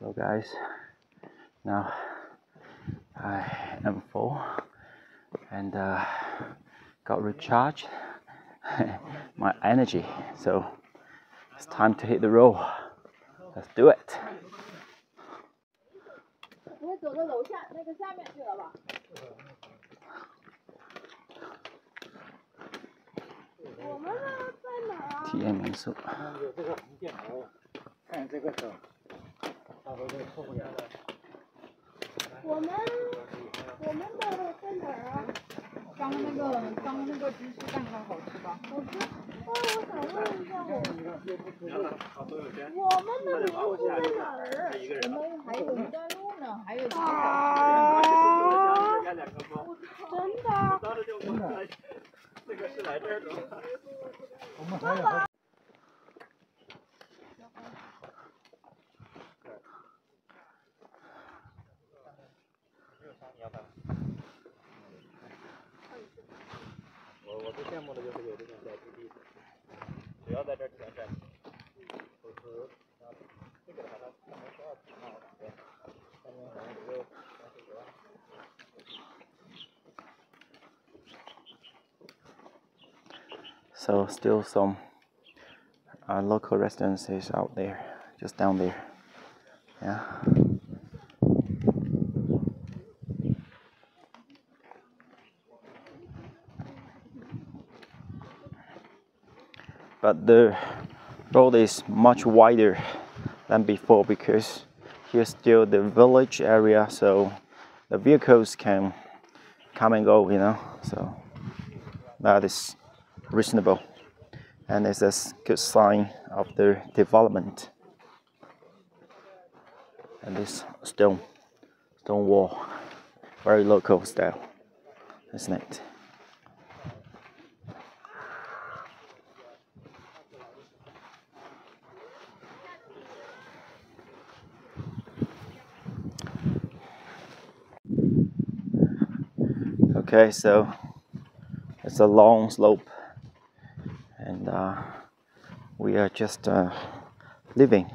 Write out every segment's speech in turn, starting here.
So guys, now I am full and got recharged my energy. So it's time to hit the road. Let's do it. 你会走到楼下那个下面去了吧？我们呢在哪儿啊？体验民宿。有这个红箭头，看这个走，差不多就错不了了。我们的在哪儿啊？刚刚那个芝士蛋糕好吃吧？好吃。我想问一下我们的民宿在哪儿？我们还有一段路呢，还有几个真的？真的。这个是来这儿的吗？我们还有。我最羡慕的就是有这种小基地，只要在这儿填上，否则这个的话它没多少钱嘛，对，3年可能只有30多万。So still some local residences out there, just down there. Yeah. But the road is much wider than before because here's still the village area, so the vehicles can come and go, you know, so that is reasonable and it's a good sign of the development. And this stone wall, very local style, isn't it? Okay, so it's a long slope and we are just leaving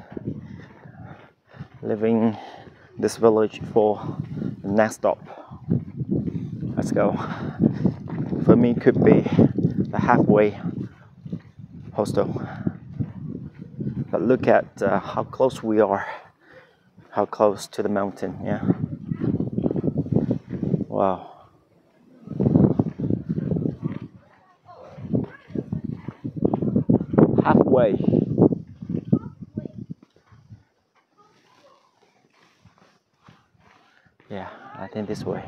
this village for the next stop. Let's go. For me, it could be the halfway hostel. But look at how close we are, how close to the mountain, yeah. Wow. Halfway. Yeah, I think this way.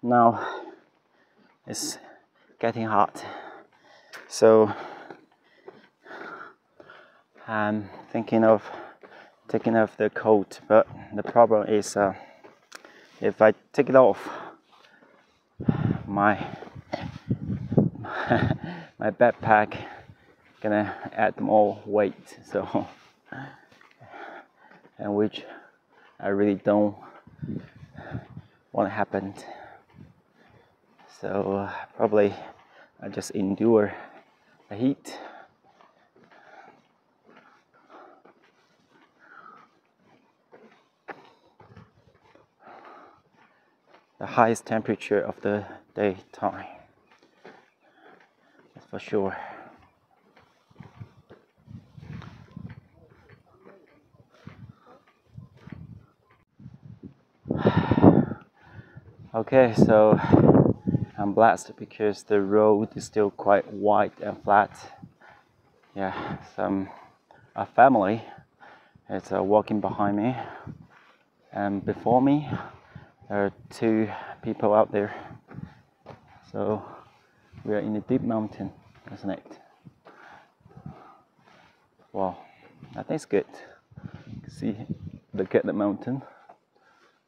Now it's getting hot, so I'm thinking of taking off the coat, but the problem is if I take it off, my my backpack gonna add more weight, so and which I really don't want to happen. So probably I just endure the heat. The highest temperature of the daytime, that's for sure. Okay, so I'm blessed because the road is still quite wide and flat. Yeah, a family is walking behind me, and before me there are 2 people out there. So we are in a deep mountain, isn't it? Wow, I think it's good. See, look at the mountain.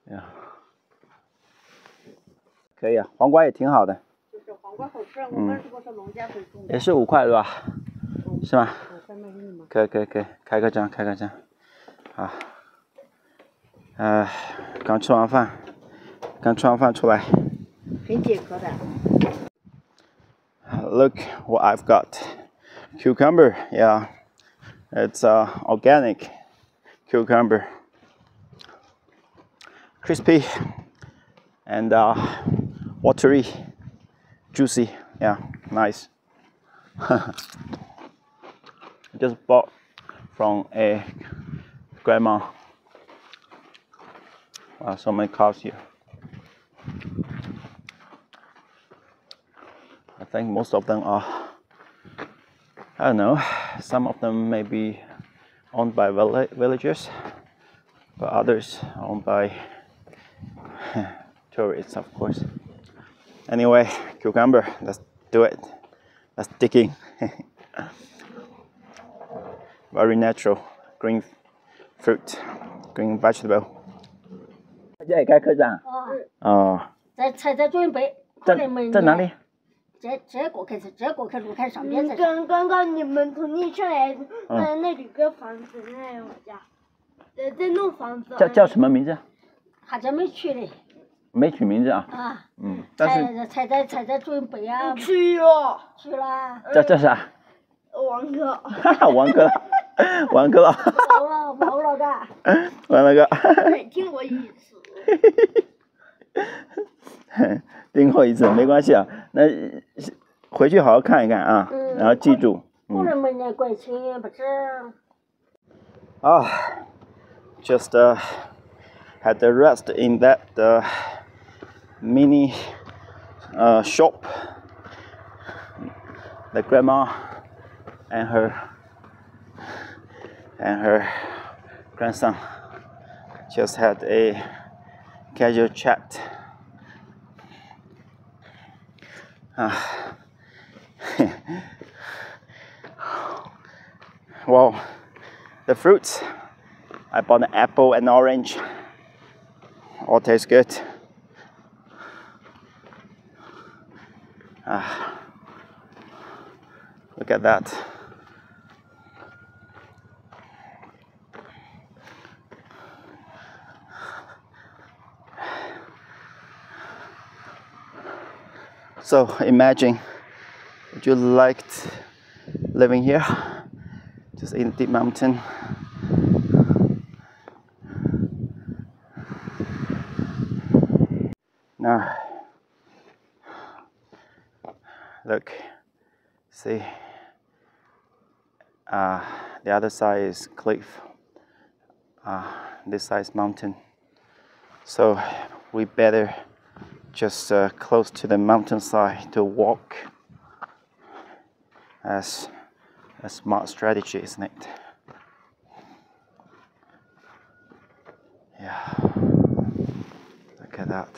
Yeah. 可以啊，黄瓜也挺好的。就是黄瓜好吃，我们如果说农家回送的。也是5块是吧？是吗？我再卖给你吗？可以，开个张，啊。刚吃完饭出来。很解渴的。Look what I've got. Cucumber, yeah. It's organic cucumber. Crispy and watery, juicy. Yeah, nice. Just bought from a grandma. Wow, so many cars here. I think most of them are, I don't know, some of them may be owned by villagers, but others are owned by tourists, of course. Anyway, cucumber, let's do it. Let's dig in. Very natural, green fruit, green vegetable. 这也该客栈哦。在准备。在哪里？这过去路看上边。刚刚你们从你上来，那里个房子那我家，在弄房子。叫什么名字？还真没取嘞。没取名字啊？啊。但是才在准备啊。去了。去了。这啥？王哥。哈哈，王哥了。忘了嘎。完了个。没听过一次。听过一次没关系啊，那回去好好看一看啊，然后记住。我们没那关心不知。Just had a rest in that mini shop. The grandma and her grandson just had a casual chat. Well, the fruits, I bought an apple and orange. All taste good. Look at that. So imagine, would you like living here, just in the deep mountain? Now, look, see, the other side is cliff, this side is mountain. So we better just close to the mountainside to walk. As a smart strategy, isn't it? Yeah, look at that.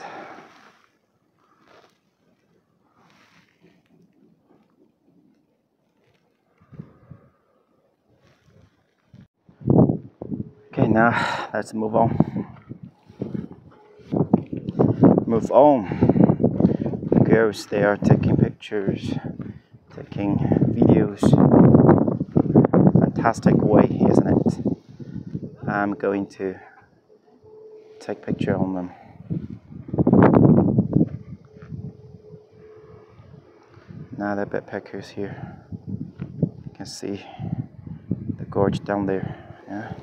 Okay, now let's move on. The girls, they are taking pictures, taking videos. Fantastic way, isn't it? I'm going to take picture on them. Now the backpackers here. You can see the gorge down there. Yeah.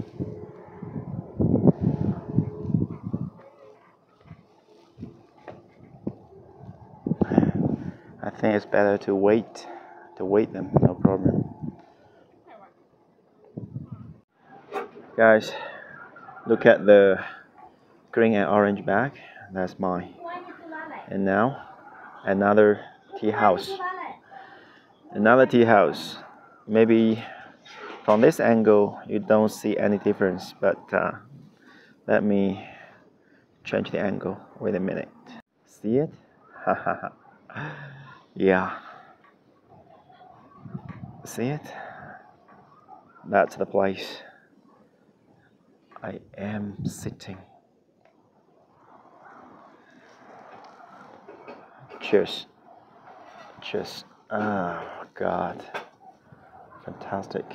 I think it's better to wait them, no problem. Guys, look at the green and orange bag. That's mine. And now, another tea house. Another tea house. Maybe from this angle you don't see any difference, but let me change the angle. Wait a minute. See it? Yeah. See it? That's the place I am sitting. Cheers. Cheers. Oh God. Fantastic.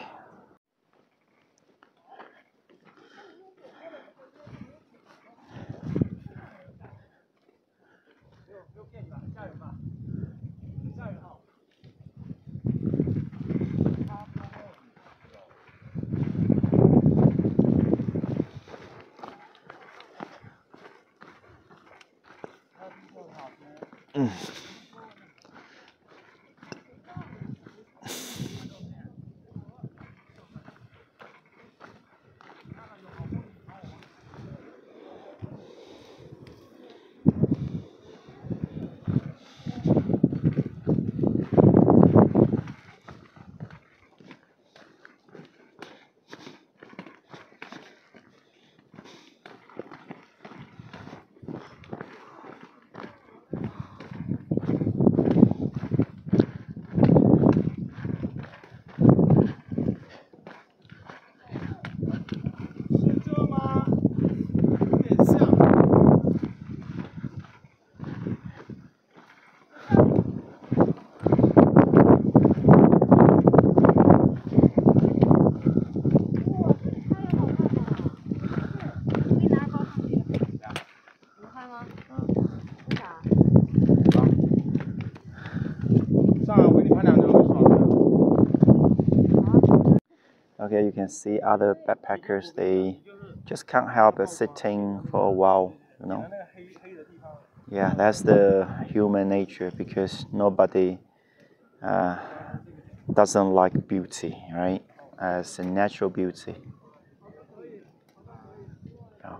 Okay, you can see other backpackers, they just can't help but sitting for a while, you know. Yeah, that's the human nature, because nobody doesn't like beauty, right? It's a natural beauty. Yeah.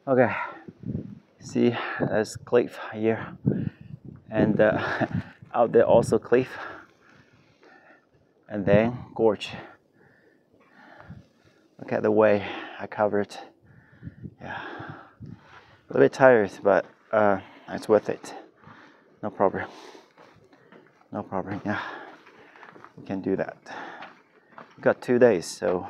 Okay, see, there's cliff here, and out there also cliff, and then gorge. Look at the way I covered. Yeah, a little bit tired, but it's worth it. No problem. No problem. Yeah, we can do that. We got 2 days, so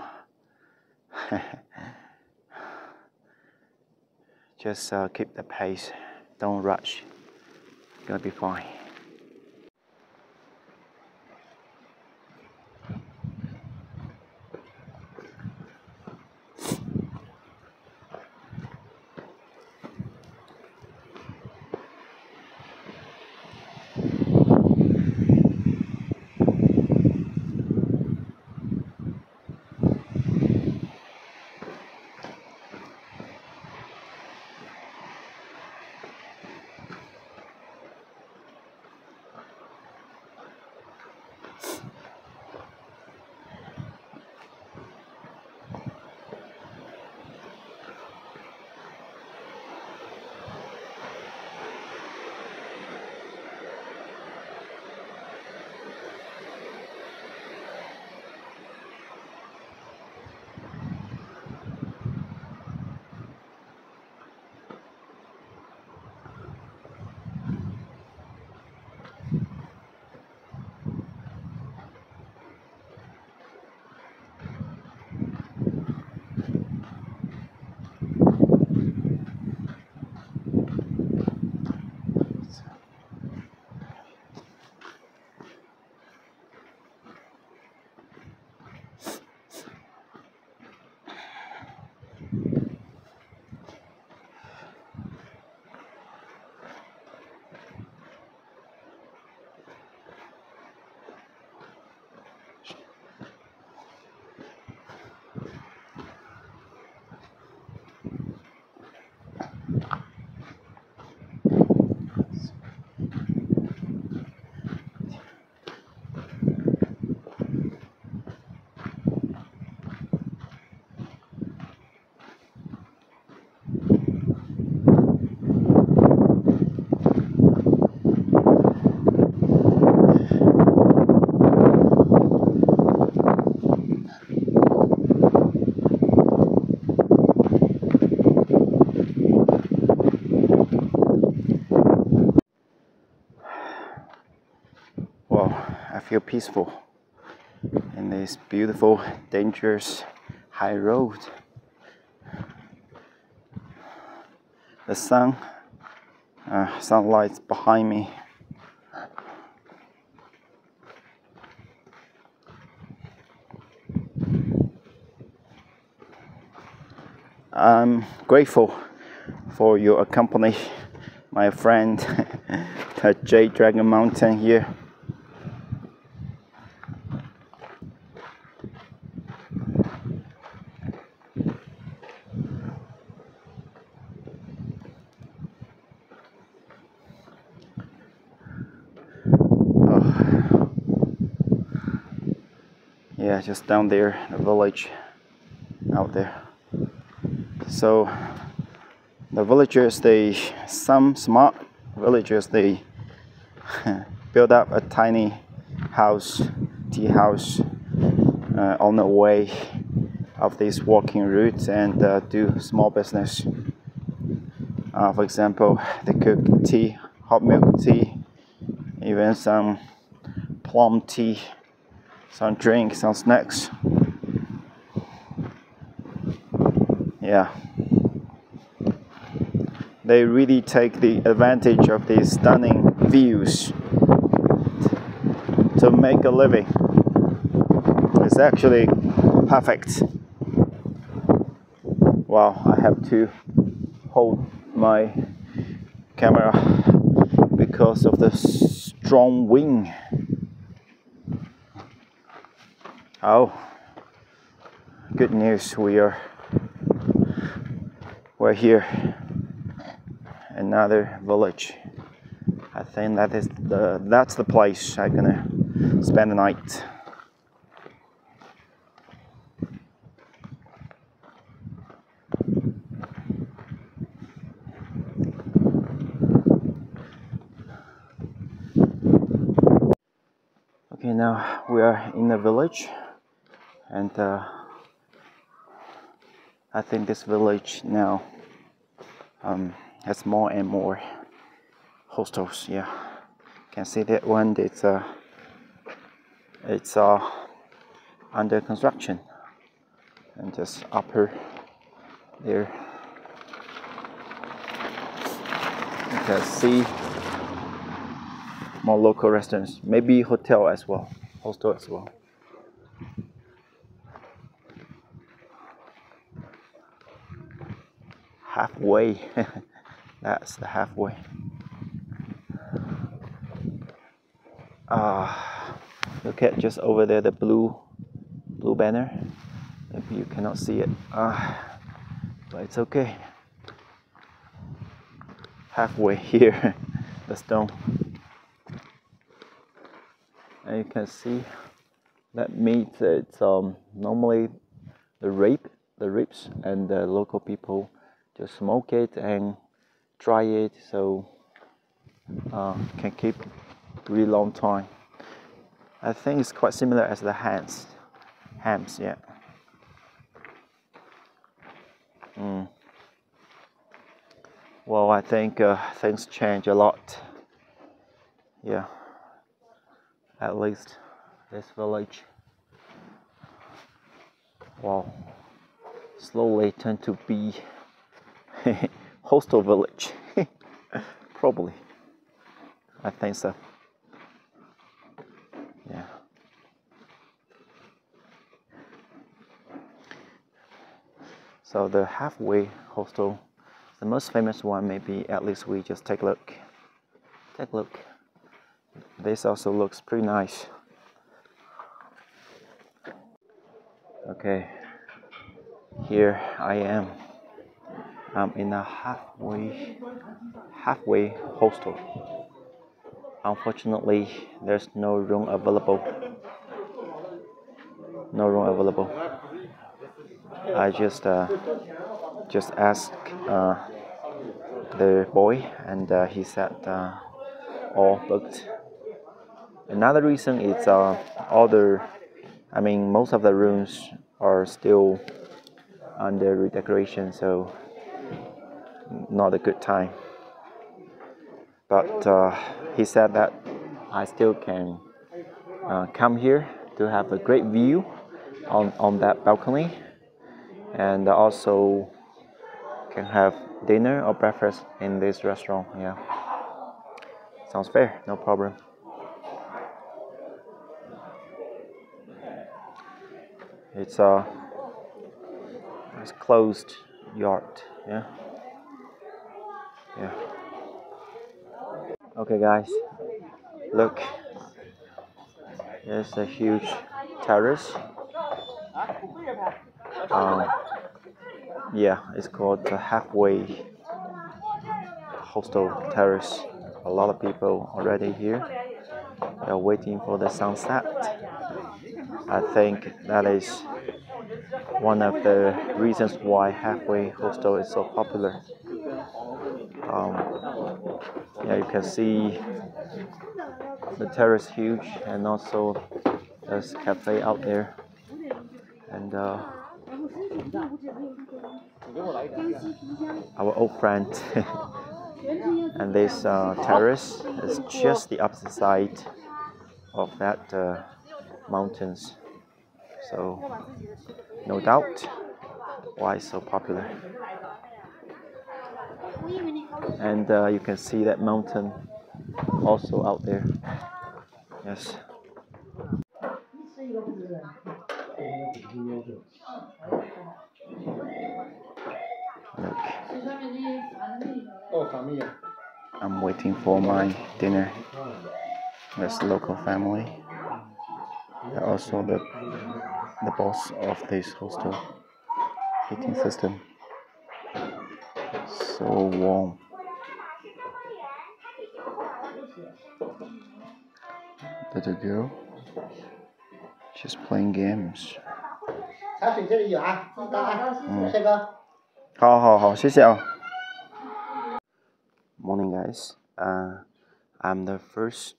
just keep the pace. Don't rush. It's gonna be fine. I feel peaceful in this beautiful, dangerous high road. The sunlight's behind me. I'm grateful for your company, my friend, the Jade Dragon Mountain here. Yeah, just down there, the village out there. So the villagers, some smart villagers, they build up a tiny house, tea house, on the way of these walking routes and do small business. For example, they cook tea, hot milk tea, even some plum tea, some drinks, some snacks. Yeah, they really take the advantage of these stunning views to make a living. It's actually perfect. Wow, I have to hold my camera because of the strong wind. Oh, good news, we're here. Another village. I think that's the place I'm gonna spend the night. Okay, now we are in the village, and I think this village now has more and more hostels. Yeah, can see that one. It's under construction, and just upper there you can see more local restaurants, maybe hotel as well, hostel as well. Halfway. That's the halfway. Look at just over there, the blue banner. Maybe you cannot see it, but it's okay. Halfway here, the stone. And you can see that meat. It's normally the ribs, and the local people just smoke it and dry it, so can keep really long time. I think it's quite similar as the hams, yeah. Well, I think things change a lot. Yeah, at least this village, well, slowly turn to be hostel village. Probably, I think so. Yeah. So the halfway hostel, the most famous one, maybe. At least we just take a look. This also looks pretty nice. Okay, here I am. I'm in a halfway hostel. Unfortunately, there's no room available. I just asked the boy, and he said all booked. Another reason is most of the rooms are still under redecoration, so not a good time. But he said that I still can come here to have a great view on that balcony, and also can have dinner or breakfast in this restaurant. Yeah, sounds fair, no problem. It's a closed yard. Yeah. Okay, guys, look. There's a huge terrace. Yeah, it's called the halfway hostel terrace. A lot of people already here. They are waiting for the sunset. I think that is one of the reasons why halfway hostel is so popular. Yeah, you can see the terrace huge, and also there's a cafe out there, and our old friend. And this terrace is just the opposite side of that mountains, so no doubt why it's so popular. And you can see that mountain also out there. Yes. Look. I'm waiting for my dinner. This local family. They're also the boss of this hostel heating system. So warm. Little girl, she's playing games. 茶水这里有啊，自己倒啊，帅哥。好，谢谢啊。Morning, guys. I'm the first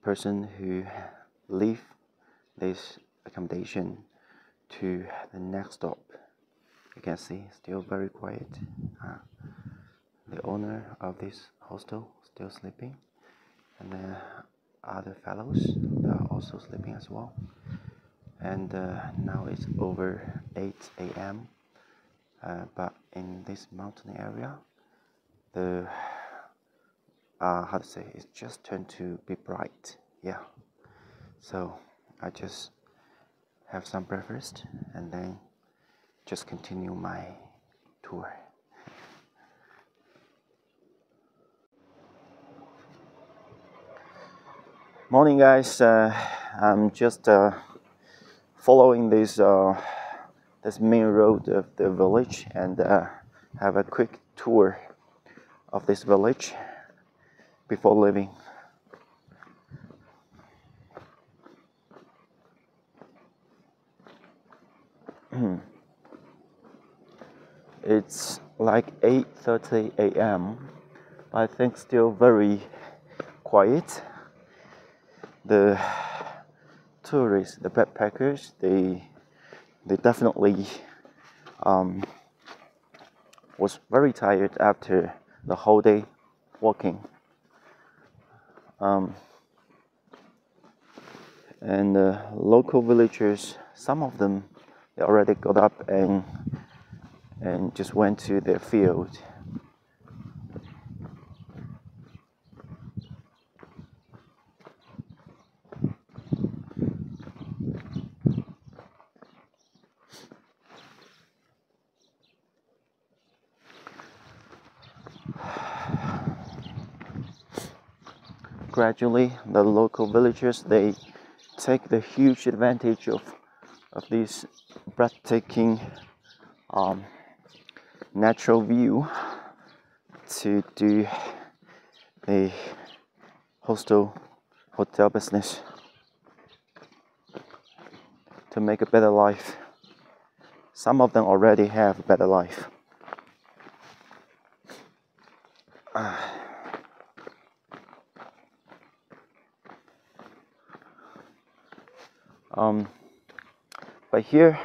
person who leave this accommodation to the next stop. You can see, still very quiet. The owner of this hostel still sleeping, and the other fellows are also sleeping as well. And now it's over 8 a.m. But in this mountain area, the how to say, it's just turned to be bright. Yeah, so I just have some breakfast and then just continue my tour. Morning, guys. I'm just following this main road of the village, and have a quick tour of this village before leaving. It's like 8:30 a.m. I think still very quiet. The tourists, the backpackers, they definitely was very tired after the whole day walking. And local villagers, some of them, they already got up and just went to their field. Gradually, the local villagers, they take the huge advantage of this breathtaking natural view to do a hotel business, to make a better life. Some of them already have a better life. But here,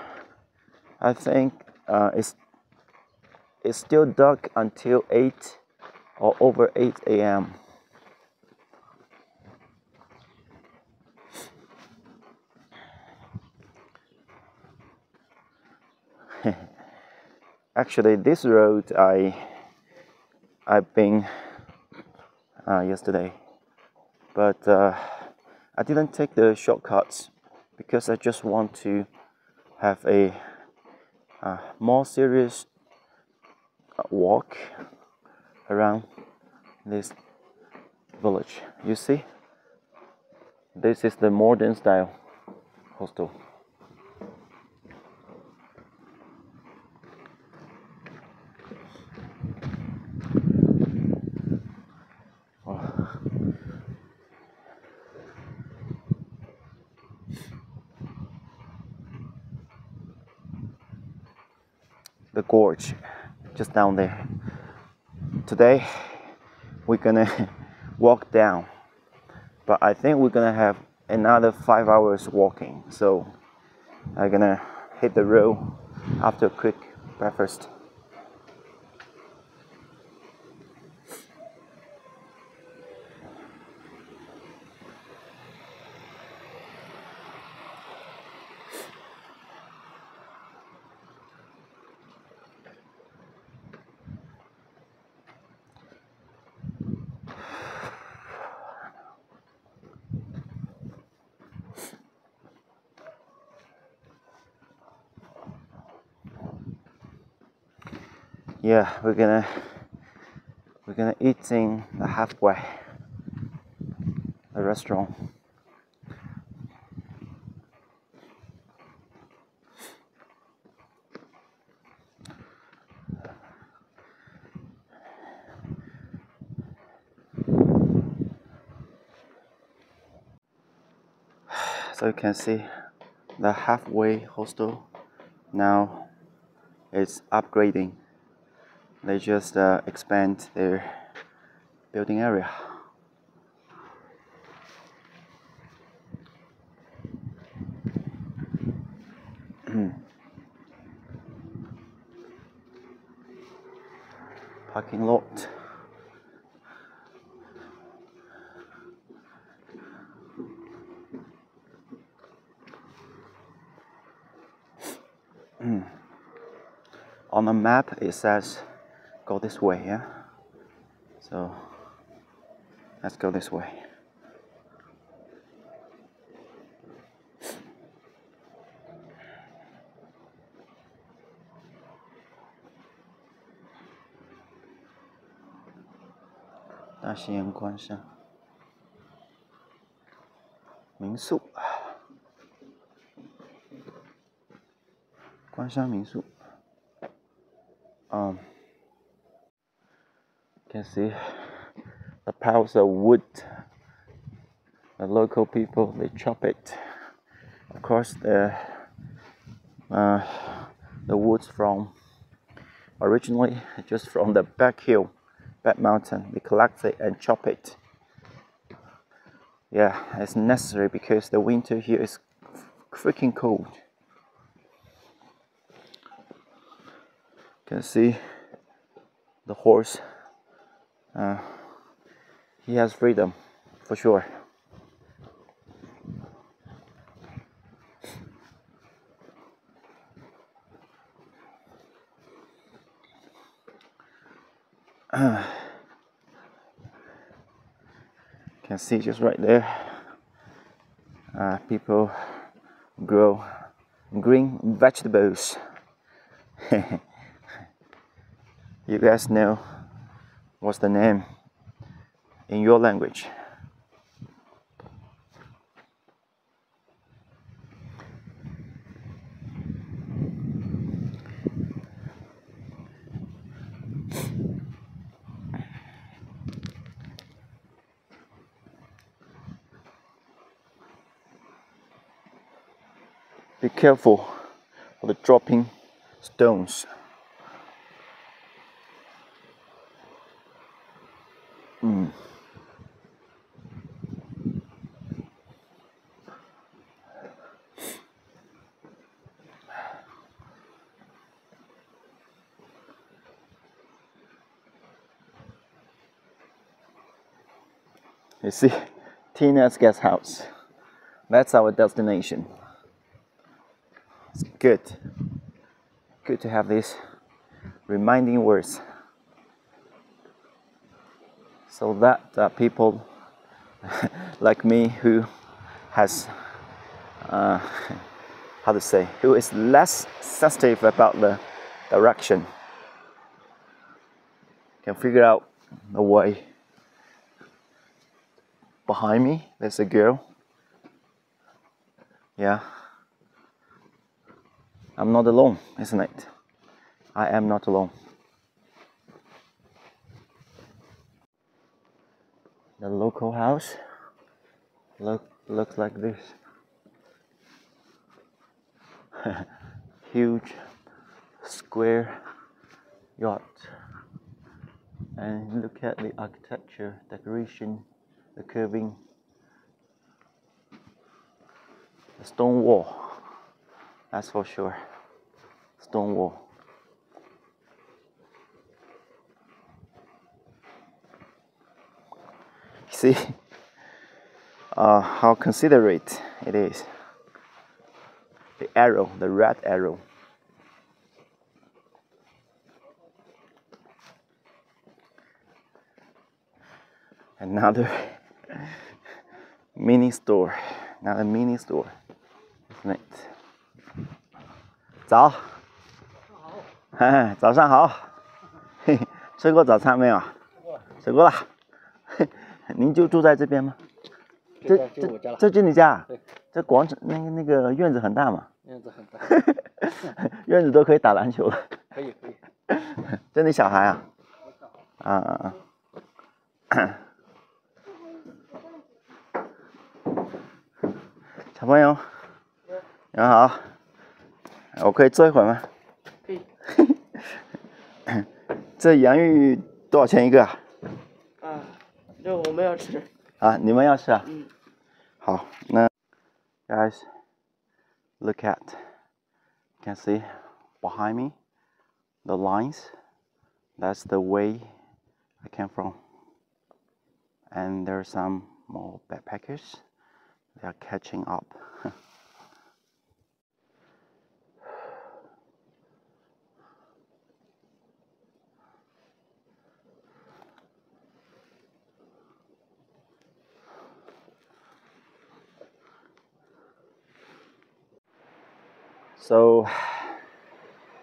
I think it's still dark until 8 or over 8 a.m. Actually, this road I've been yesterday, but I didn't take the shortcuts because I just want to have a more serious walk around this village. You see, this is the modern style hostel. The gorge just down there. Today we're gonna walk down, but I think we're gonna have another 5 hours walking, so I'm gonna hit the road after a quick breakfast. Yeah, we're gonna eat in the halfway, the restaurant. So you can see the halfway hostel now is upgrading. They just expand their building area. Parking lot. On the map it says go this way, yeah? So let's go this way.大西洋观山民宿，观山民宿。You can see the piles of wood. The local people, they chop it. Of course, the woods from originally just from the back hill, back mountain. They collect it and chop it. Yeah, it's necessary because the winter here is freaking cold. You can see the horse. He has freedom for sure. You can see just right there, people grow green vegetables. You guys know what's the name in your language? Be careful of the dropping stones. You see, Tina's guest house. That's our destination. It's good to have this reminding words, so that people like me who has how to say, who is less sensitive about the direction can figure out the way. Behind me there's a girl. Yeah, I'm not alone, isn't it? I am not alone. The local house looks like this. Huge square yacht, and look at the architecture, decoration, the curving, the stone wall, that's for sure. Stone wall. See how considerate it is. The arrow, the red arrow. Another mini store, isn't it? 早，早上好，嘿，吃过早餐没有？吃过了。您就住在这边吗？这就你家？对。这广场那个院子很大嘛？院子很大。院子都可以打篮球了。可以。这你小孩啊？小朋友，你们好，我可以坐一会儿吗？可以。这洋芋多少钱一个啊？这我们要吃。啊，你们要吃啊？好，那 guys, look at, you can see behind me the lines. That's the way I came from. And there are some more backpackers. They are catching up. So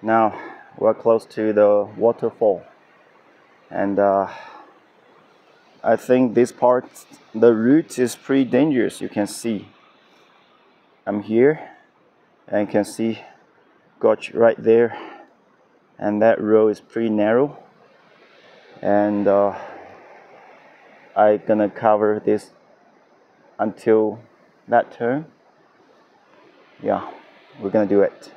now we're close to the waterfall, and I think this part, the route is pretty dangerous. You can see I'm here, and you can see gorge right there, and that road is pretty narrow, and I'm gonna cover this until that turn. Yeah, we're gonna do it.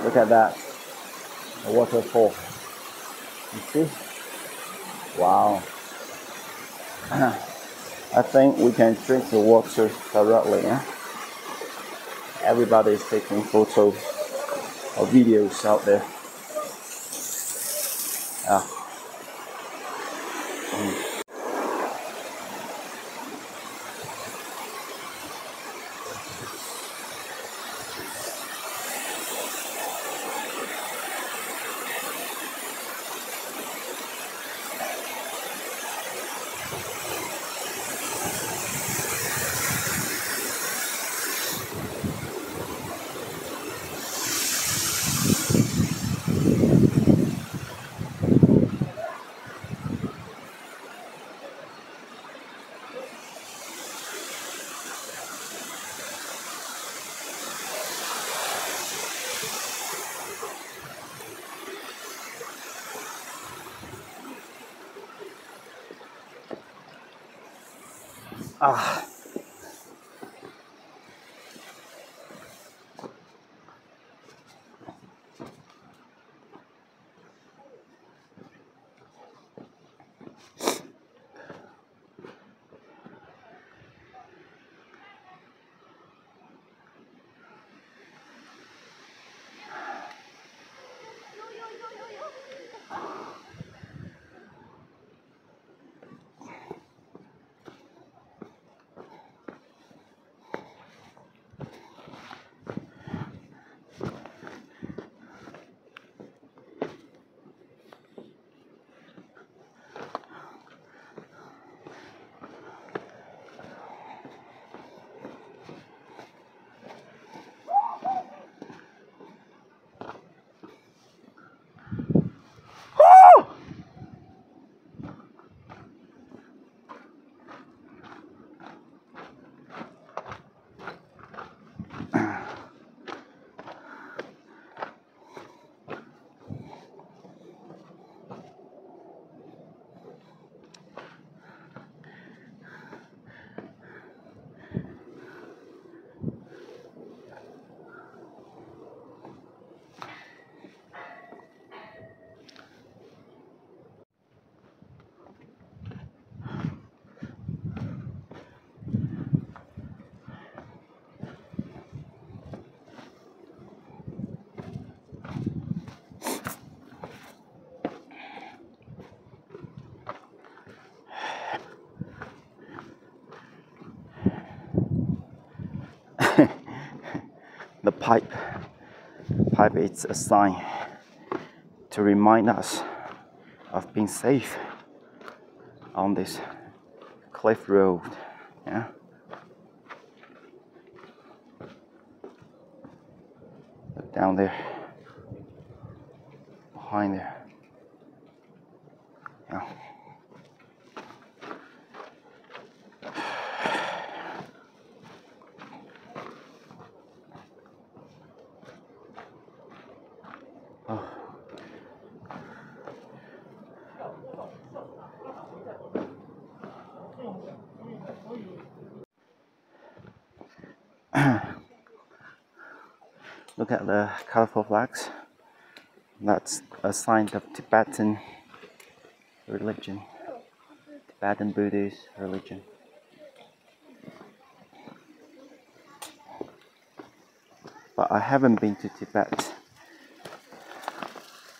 Look at that, a waterfall. You see? Wow. I think we can drink the water directly. Yeah? Everybody is taking photos or videos out there. 啊。The pipe is a sign to remind us of being safe on this cliff road. Yeah. Look down there, behind there. Yeah. Look at the colorful flags. That's a sign of Tibetan religion, Tibetan Buddhist religion. But I haven't been to Tibet.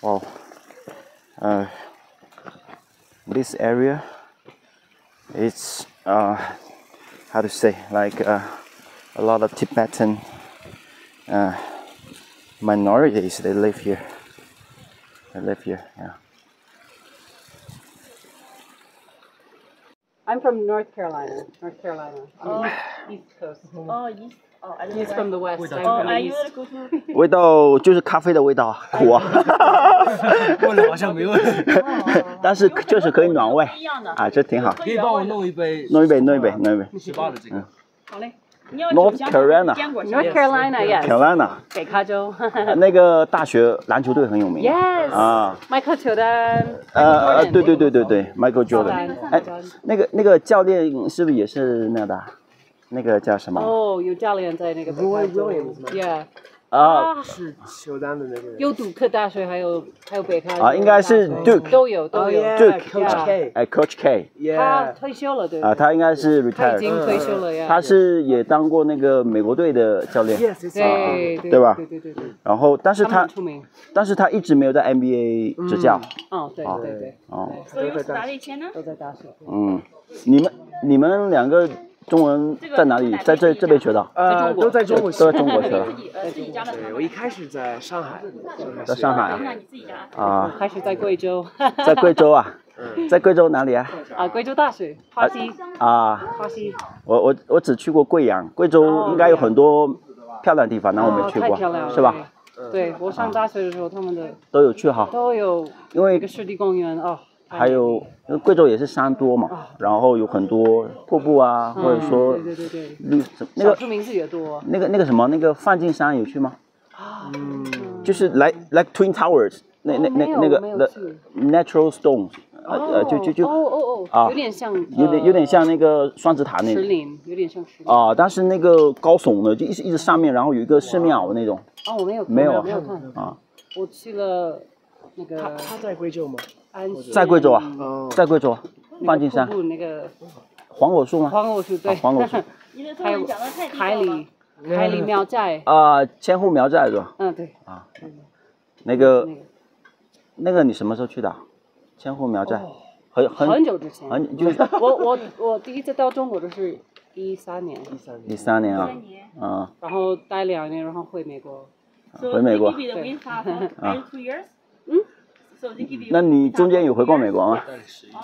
Well, this area, it's how to say, like a lot of Tibetan minorities. They live here. Yeah. I'm from North Carolina. On the east coast. Oh, east. Oh, I He's from the west. I'm Oh, from the I used east. to go to. 味道就是咖啡的味道，苦啊。问了好像没问。但是确实可以暖胃一样的。啊，这挺好。可以帮我弄一杯弄一杯。18的这个。好嘞。你要 North 酒香 Carolina 坚果香 North Carolina, yes. Carolina 北卡州。那个大学篮球队很有名。 Yes. 啊。Michael Jordan. 对 ，Michael Jordan。哎，那个教练是不是也是那的？那个叫什么？哦，有教练在那个北卡州。Yeah. 啊。是乔丹的那个。有杜克大学，还有北卡州。啊，应该是 Duke。都有。Coach K。哎 ，Coach K。他退休了，对。啊，他应该是 retire。他已经退休了呀。他是也当过那个美国队的教练。对吧？对。然后，但是他一直没有在 NBA 执教。哦，对。哦。所以有哪里签呢？都在大学。嗯，你们两个中文在哪里？在这边学的？都在中国学。都在中国学的。自己家的。对，我一开始在上海。在上海啊？那你自己家？啊。开始在贵州。在贵州啊？在贵州哪里啊？贵州大学，花溪。花溪。我只去过贵阳，贵州应该有很多漂亮地方，但我没去过，是吧？对，我上大学的时候，他们的都有去哈。都有，因为一个湿地公园哦。还有，因为贵州也是山多嘛，然后有很多瀑布啊，或者说对，那个少数民族也多。那个什么，那个梵净山有去吗？就是like Twin Towers， 那个 The Natural Stones，有点像，有点像那个双子塔那石林，有点像石林。啊，但是那个高耸的就一直上面，然后有一个寺庙那种。哦，我没有看啊。我去了那个。他在贵州吗？在贵州啊，在贵州，梵净山。那个黄果树吗？黄果树对。黄果树。还有海里苗寨。千户苗寨是吧？嗯，对。啊。那个你什么时候去的？千户苗寨。很久之前。我第一次到中国的是13年。13年啊。然后待2年，然后回美国。回美国。那你中间有回过美国吗？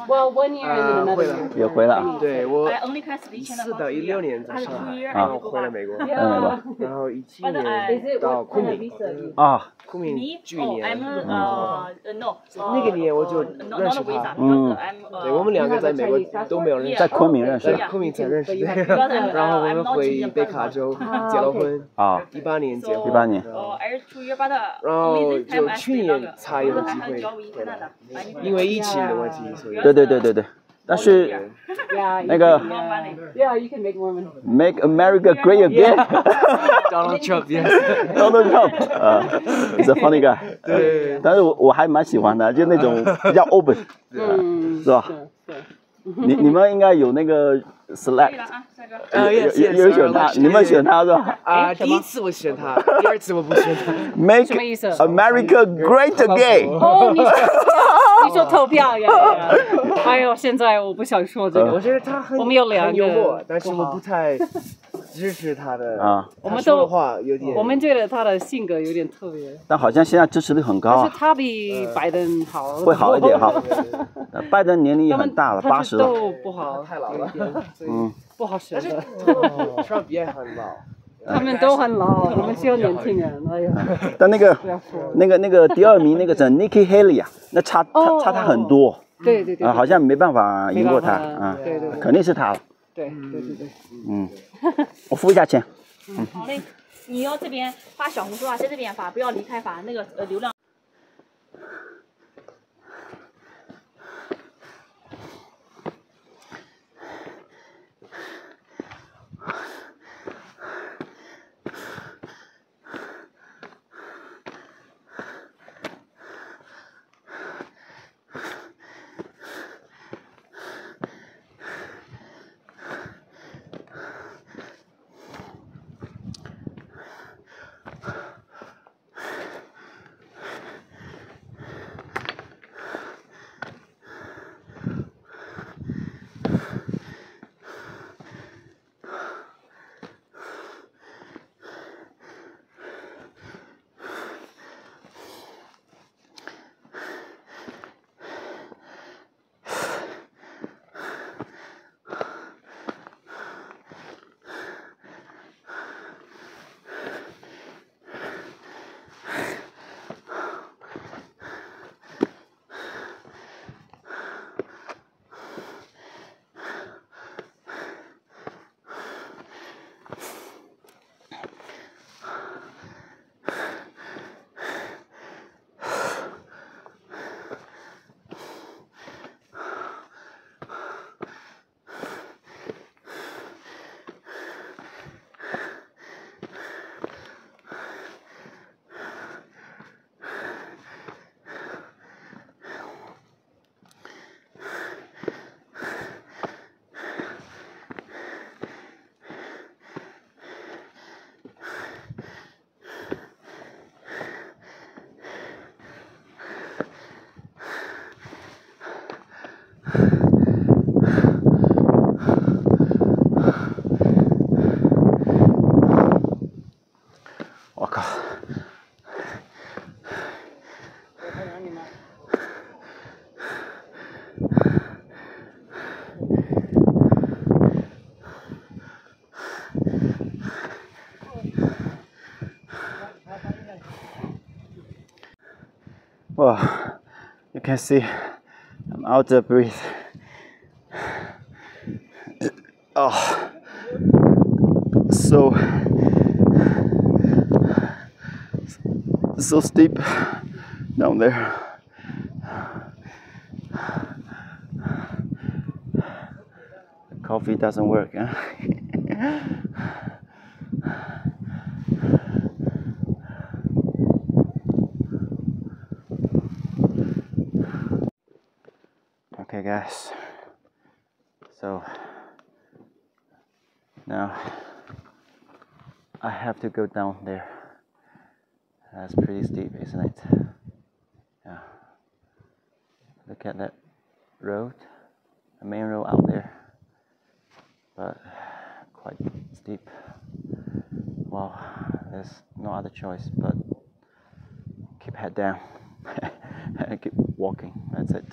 我1 year 回了，也回了。对，我16年在上海，然后回了美国，然后17年到昆明。啊。昆明住1年。那个年我就认识他。对，我们2个在美国都没有认识。在昆明认识。昆明才认识的。然后我们回北卡州结了婚。18年结婚。18年。然后就去年才有机会回来，因为疫情的问题，所以。对。但是那个 Yeah, you can make more money. Make America Great Again. Donald Trump, yes. Donald Trump, is a funny guy. 对。但是我还蛮喜欢的，就那种比较 open， 是吧？你们应该有那个 select， 有选他，你们选他是吧？第一次我选他，第2次我不选他。Make America Great Again。哦，你说投票呀？哎呦，现在我不想说这个。我觉得他很幽默，但是我不太支持他的。我们说的话有点。我们觉得他的性格有点特别。但好像现在支持率很高。但是他比拜登好。会好一点哈。拜登年龄也很大了，80了。都不好，太老了。不好选的。Trump 也很老。他们都很老，我们需要年轻人。哎呀。但那个第2名那个叫 Nikki Haley 啊，那差他很多。对。好像没办法赢过他啊。对。肯定是他了。对。我付一下钱。好嘞，你要这边发小红书啊，在这边发，不要离开发那个流量。Well, you can see I'm out of breath. Oh, so steep down there. Coffee doesn't work, huh? Okay guys, so now I have to go down there. That's pretty steep, isn't it? Yeah. Look at that road, the main road out there, but quite steep. Well, there's no other choice but keep head down and keep walking. That's it.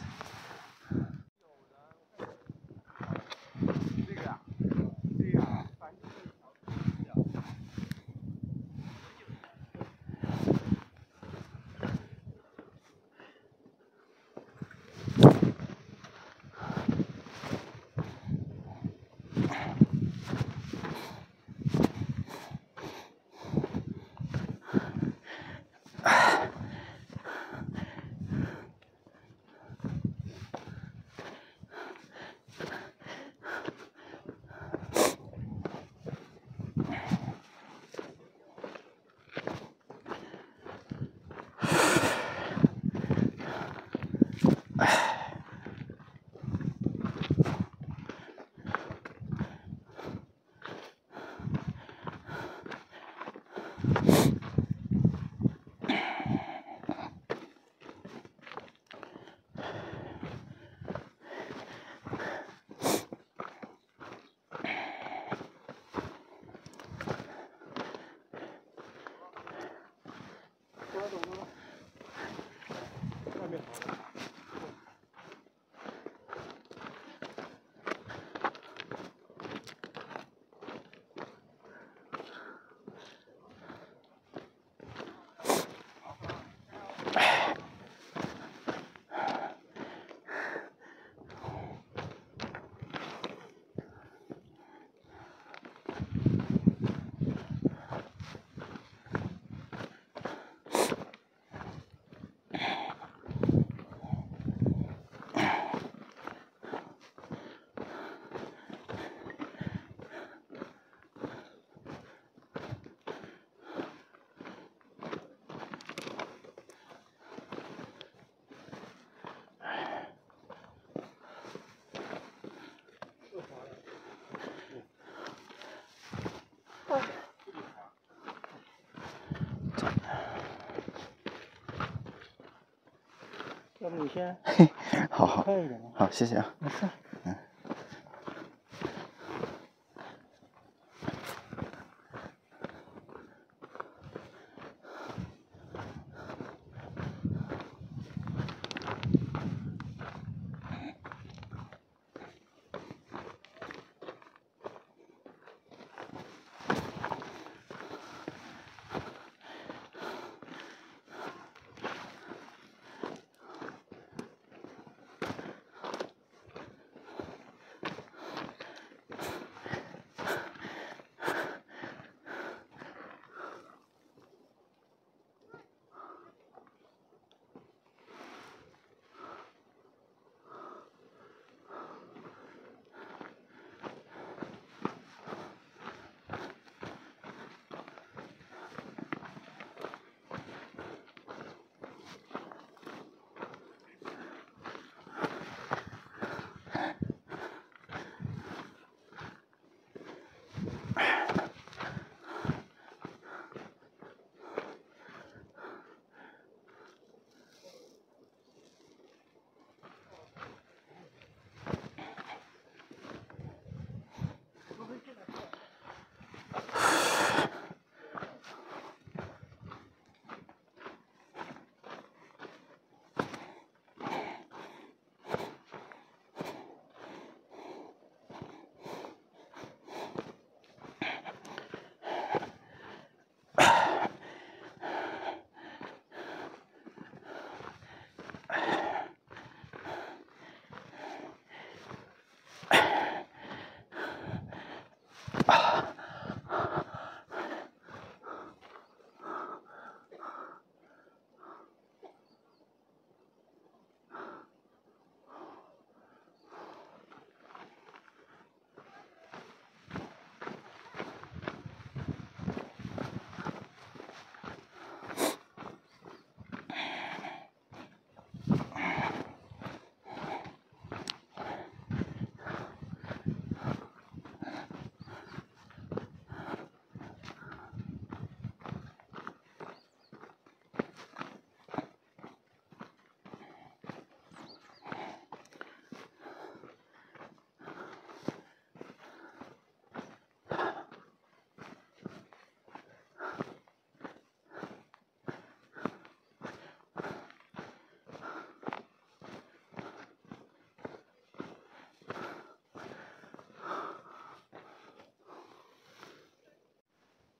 要不你先好好快一点吧。好，谢谢啊。没事。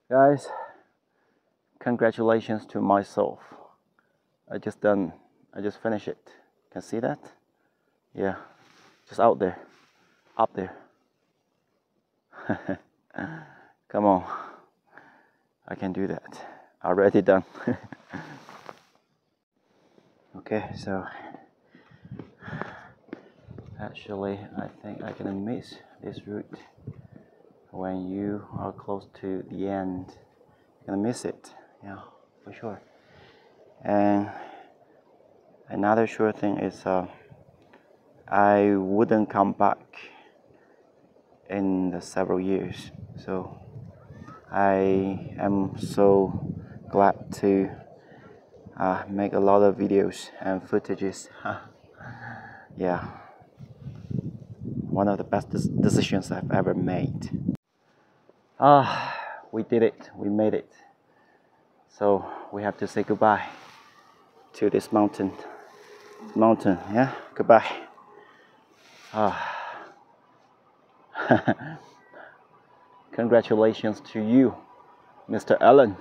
Guys, congratulations to myself. I just finished it. Can see that? Yeah, just out there, up there. Come on, I can do that. Already done. Okay, so actually I think I'm gonna miss this route. When you are close to the end, you're gonna miss it, yeah, for sure. And another sure thing is I wouldn't come back in the several years, so I am so glad to make a lot of videos and footages. Yeah, one of the best decisions I've ever made. We did it, we made it. So we have to say goodbye to this mountain, yeah, goodbye. Congratulations to you, Mr. Allen.